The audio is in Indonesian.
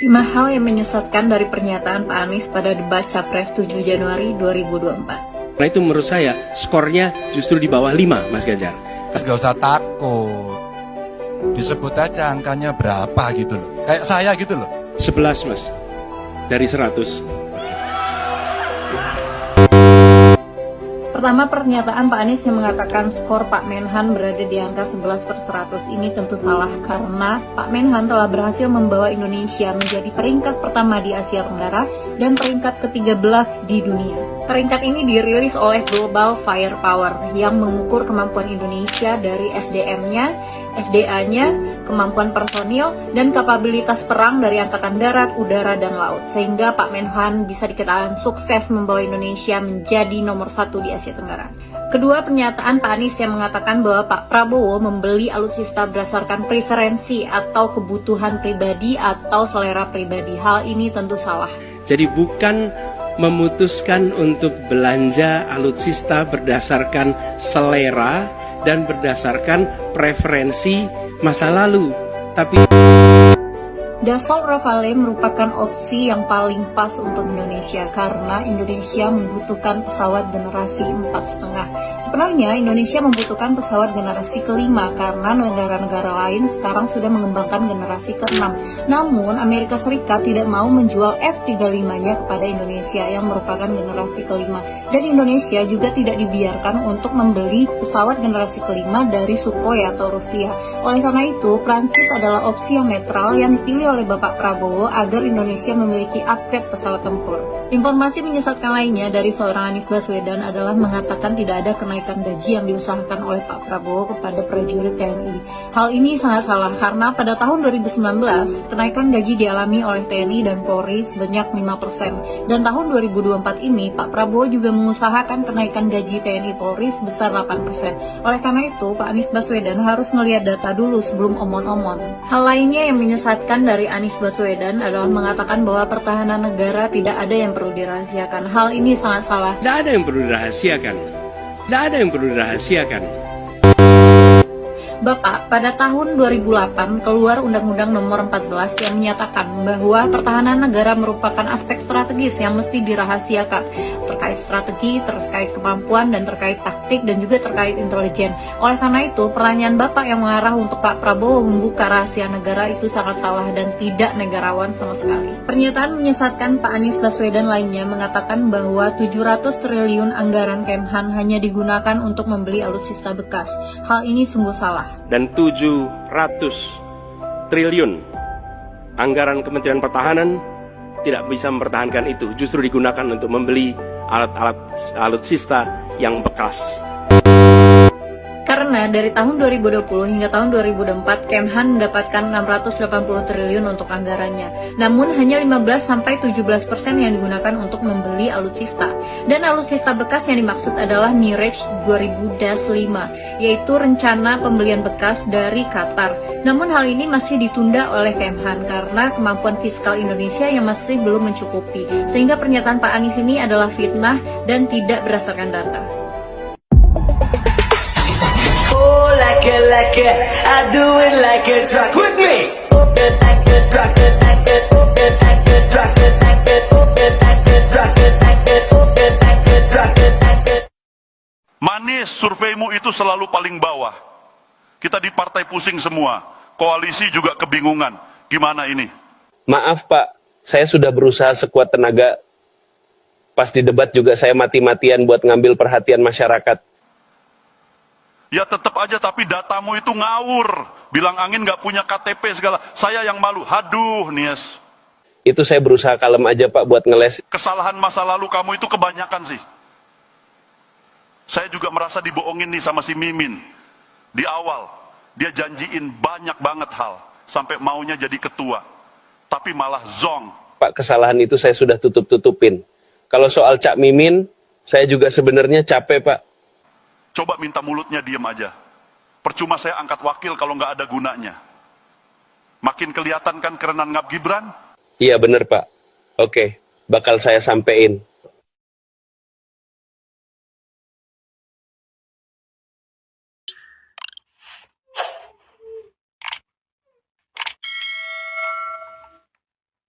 5 hal yang menyesatkan dari pernyataan Pak Anies pada debat Capres 7 Januari 2024. Nah itu menurut saya skornya justru di bawah 5, Mas Ganjar. Gak usah takut, disebut aja angkanya berapa gitu loh. Kayak saya gitu loh. 11, Mas, dari 100. Pertama, pernyataan Pak Anies yang mengatakan skor Pak Menhan berada di angka 11/100 ini tentu salah karena Pak Menhan telah berhasil membawa Indonesia menjadi peringkat pertama di Asia Tenggara dan peringkat ke-13 di dunia. Peringkat ini dirilis oleh Global Firepower yang mengukur kemampuan Indonesia dari SDM-nya, SDA-nya, kemampuan personil, dan kapabilitas perang dari Angkatan Darat, Udara, dan Laut. Sehingga Pak Menhan bisa dikatakan sukses membawa Indonesia menjadi nomor 1 di Asia Tenggara. Kedua, pernyataan Pak Anies yang mengatakan bahwa Pak Prabowo membeli alutsista berdasarkan preferensi atau kebutuhan pribadi atau selera pribadi. Hal ini tentu salah. Jadi bukan memutuskan untuk belanja alutsista berdasarkan selera dan berdasarkan preferensi masa lalu, tapi Dassault Rafale merupakan opsi yang paling pas untuk Indonesia karena Indonesia membutuhkan pesawat generasi 4,5. Sebenarnya Indonesia membutuhkan pesawat generasi kelima karena negara-negara lain sekarang sudah mengembangkan generasi ke-6. Namun Amerika Serikat tidak mau menjual F-35-nya kepada Indonesia yang merupakan generasi kelima. Dan Indonesia juga tidak dibiarkan untuk membeli pesawat generasi kelima dari Sukhoi atau Rusia. Oleh karena itu, Prancis adalah opsi yang netral yang dipilih oleh Bapak Prabowo agar Indonesia memiliki upgrade pesawat tempur. Informasi menyesatkan lainnya dari seorang Anies Baswedan adalah mengatakan tidak ada kenaikan gaji yang diusahakan oleh Pak Prabowo kepada prajurit TNI. Hal ini sangat salah karena pada tahun 2019 kenaikan gaji dialami oleh TNI dan Polri sebanyak 5%. Dan tahun 2024 ini Pak Prabowo juga mengusahakan kenaikan gaji TNI Polri sebesar 8%. Oleh karena itu Pak Anies Baswedan harus melihat data dulu sebelum omon-omon. Hal lainnya yang menyesatkan dari Anies Baswedan adalah mengatakan bahwa pertahanan negara tidak ada yang perlu dirahasiakan. Hal ini sangat salah. tidak ada yang perlu dirahasiakan. Tidak ada yang perlu dirahasiakan. Bapak, pada tahun 2008 keluar Undang-Undang Nomor 14 yang menyatakan bahwa pertahanan negara merupakan aspek strategis yang mesti dirahasiakan, terkait strategi, terkait kemampuan, dan terkait taktik, dan juga terkait intelijen. Oleh karena itu, pertanyaan Bapak yang mengarah untuk Pak Prabowo membuka rahasia negara itu sangat salah dan tidak negarawan sama sekali. Pernyataan menyesatkan Pak Anies Baswedan lainnya mengatakan bahwa 700 triliun anggaran Kemhan hanya digunakan untuk membeli alutsista bekas. Hal ini sungguh salah. Dan 700 triliun anggaran Kementerian Pertahanan tidak bisa mempertahankan itu, justru digunakan untuk membeli alat-alat alutsista yang bekas. Karena dari tahun 2020 hingga tahun 2024, Kemhan mendapatkan 680 triliun untuk anggarannya. Namun hanya 15-17% yang digunakan untuk membeli alutsista. Dan alutsista bekas yang dimaksud adalah Mirage 2000-5, yaitu rencana pembelian bekas dari Qatar. Namun hal ini masih ditunda oleh Kemhan karena kemampuan fiskal Indonesia yang masih belum mencukupi. Sehingga pernyataan Pak Anies ini adalah fitnah dan tidak berdasarkan data. Like it, I do it like it's rock with me. Manis, surveimu itu selalu paling bawah. Kita di partai pusing semua, koalisi juga kebingungan. Gimana ini? Maaf Pak, saya sudah berusaha sekuat tenaga. Pas di debat juga saya mati-matian buat ngambil perhatian masyarakat. Ya tetap aja, tapi datamu itu ngawur. Bilang angin nggak punya KTP segala. Saya yang malu. Haduh, Nies. Itu saya berusaha kalem aja Pak buat ngeles. Kesalahan masa lalu kamu itu kebanyakan sih. Saya juga merasa dibohongin nih sama si Mimin. Di awal, dia janjiin banyak banget hal. Sampai maunya jadi ketua. Tapi malah zong. Pak, kesalahan itu saya sudah tutup-tutupin. Kalau soal Cak Mimin, saya juga sebenarnya capek Pak. Coba minta mulutnya diem aja. Percuma saya angkat wakil kalau nggak ada gunanya. Makin kelihatan kan kerenan Ngab Gibran? Iya bener Pak. Oke, bakal saya sampein.